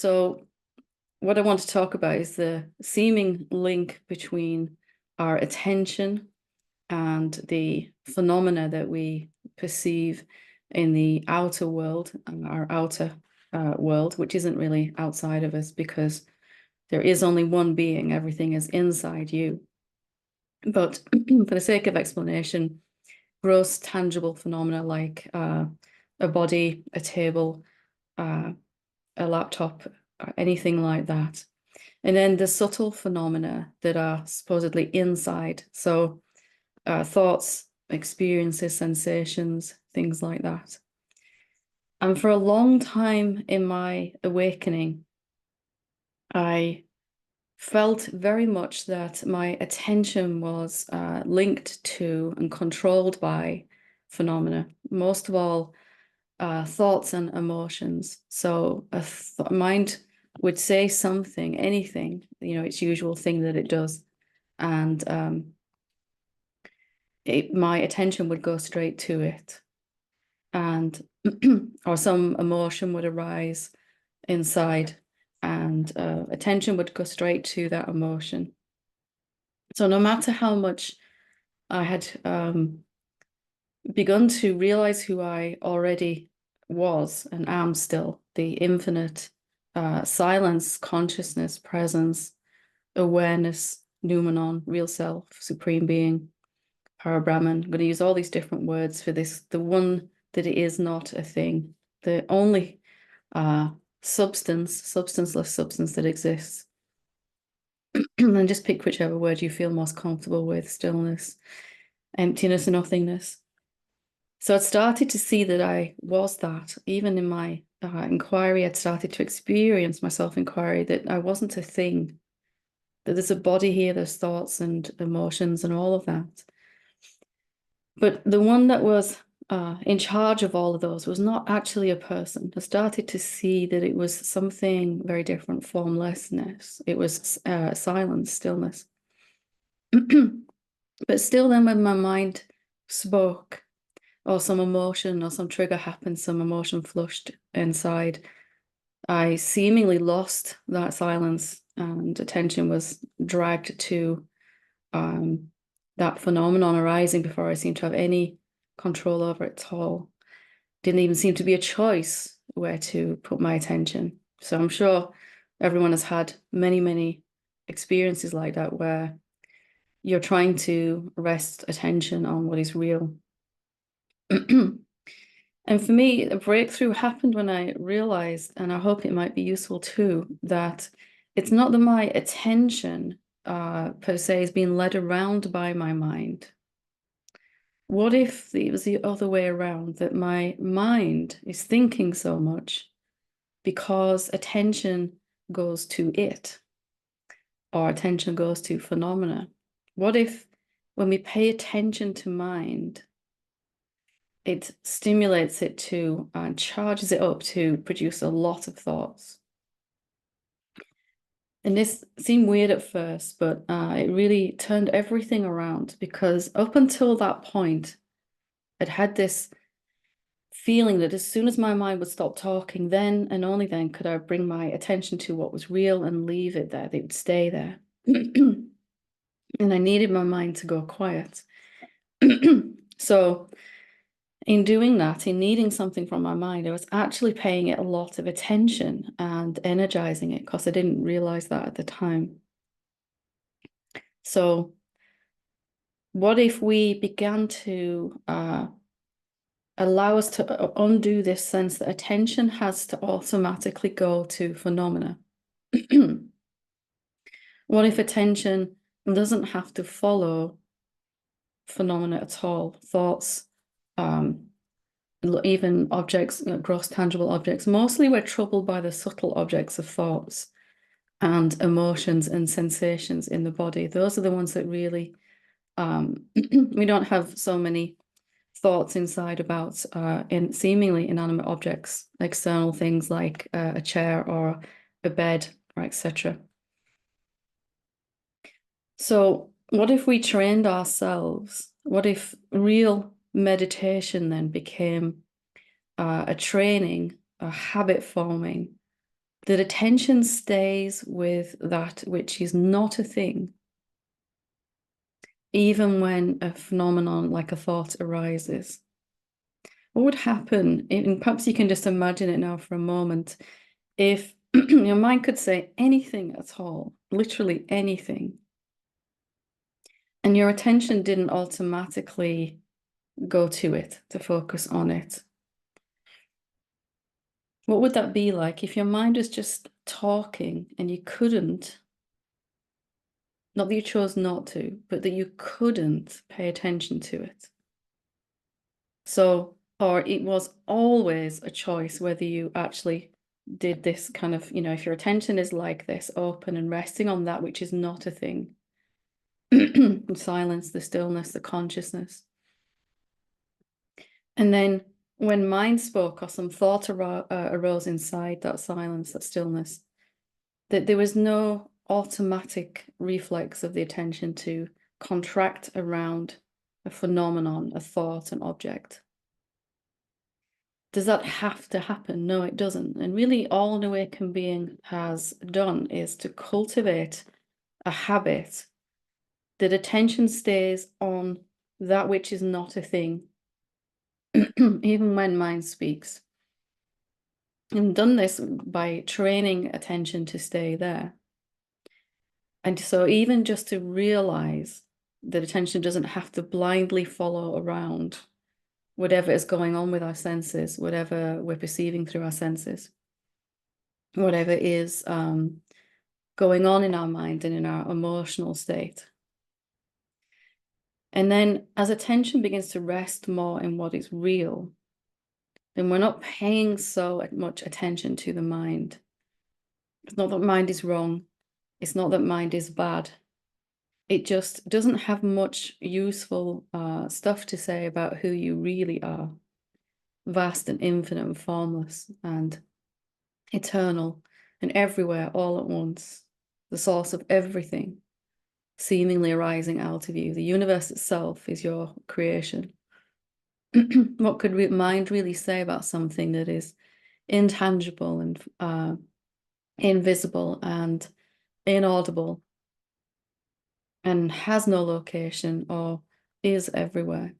So what I want to talk about is the seeming link between our attention and the phenomena that we perceive in the outer world, and our outer world, which isn't really outside of us because there is only one being, everything is inside you. But for the sake of explanation, gross tangible phenomena like a body, a table, a laptop, anything like that. And then the subtle phenomena that are supposedly inside. So thoughts, experiences, sensations, things like that. And for a long time in my awakening, I felt very much that my attention was linked to and controlled by phenomena, most of all thoughts and emotions. So a mind would say something, anything, its usual thing that it does. And my attention would go straight to it. And or some emotion would arise inside, and attention would go straight to that emotion. So no matter how much I had begun to realize who I already was and am still, the infinite silence, consciousness, presence, awareness, noumenon, real self, supreme being, Parabrahman. I'm going to use all these different words for this. The one that it is not a thing, the only substanceless substance that exists. And just pick whichever word you feel most comfortable with: stillness, emptiness, and nothingness. So I'd started to see that I was that. Even in my inquiry, I'd started to experience my self-inquiry that I wasn't a thing, that there's a body here, there's thoughts and emotions and all of that. But the one that was in charge of all of those was not actually a person. I started to see that it was something very different, formlessness. It was silence, stillness. But still then when my mind spoke, or some emotion or some trigger happened, some emotion flushed inside, I seemingly lost that silence and attention was dragged to that phenomenon arising before I seemed to have any control over it at all. Didn't even seem to be a choice where to put my attention. So I'm sure everyone has had many, many experiences like that where you're trying to rest attention on what is real. And for me, a breakthrough happened when I realized, and I hope it might be useful too, that it's not that my attention per se is being led around by my mind. What if it was the other way around, that my mind is thinking so much because attention goes to it, or attention goes to phenomena? What if when we pay attention to mind, it stimulates it to and charges it up to produce a lot of thoughts? And this seemed weird at first, but it really turned everything around, because up until that point, I'd had this feeling that as soon as my mind would stop talking, then and only then could I bring my attention to what was real and leave it there. They would stay there. And I needed my mind to go quiet. So in doing that, in needing something from my mind, I was actually paying it a lot of attention and energizing it, because I didn't realize that at the time. So what if we began to allow us to undo this sense that attention has to automatically go to phenomena? What if attention doesn't have to follow phenomena at all? Thoughts, even objects, gross tangible objects. Mostly we're troubled by the subtle objects of thoughts and emotions and sensations in the body. Those are the ones that really, we don't have so many thoughts inside about in seemingly inanimate objects, external things like a chair or a bed, or etc. So what if we trained ourselves? What if real meditation then became a training, a habit forming that attention stays with that which is not a thing, even when a phenomenon like a thought arises. What would happen, and perhaps you can just imagine it now for a moment, if your mind could say anything at all, literally anything, and your attention didn't automatically go to it, to focus on it? What would that be like if your mind was just talking and you couldn't, not that you chose not to, but that you couldn't pay attention to it? So, or it was always a choice whether you actually did this kind of, if your attention is like this, open and resting on that which is not a thing, the silence, the stillness, the consciousness. And then when mind spoke or some thought arose inside that silence, that stillness, that there was no automatic reflex of the attention to contract around a phenomenon, a thought, an object. Does that have to happen? No, it doesn't. And really all an awakened being has done is to cultivate a habit that attention stays on that which is not a thing, even when mind speaks. And done this by training attention to stay there. And so even just to realize that attention doesn't have to blindly follow around whatever is going on with our senses, whatever we're perceiving through our senses, whatever is going on in our mind and in our emotional state. And then as attention begins to rest more in what is real, then we're not paying so much attention to the mind. It's not that mind is wrong. It's not that mind is bad. It just doesn't have much useful stuff to say about who you really are. Vast and infinite and formless and eternal and everywhere all at once. The source of everything seemingly arising out of you. The universe itself is your creation. What could mind really say about something that is intangible and invisible and inaudible and has no location or is everywhere?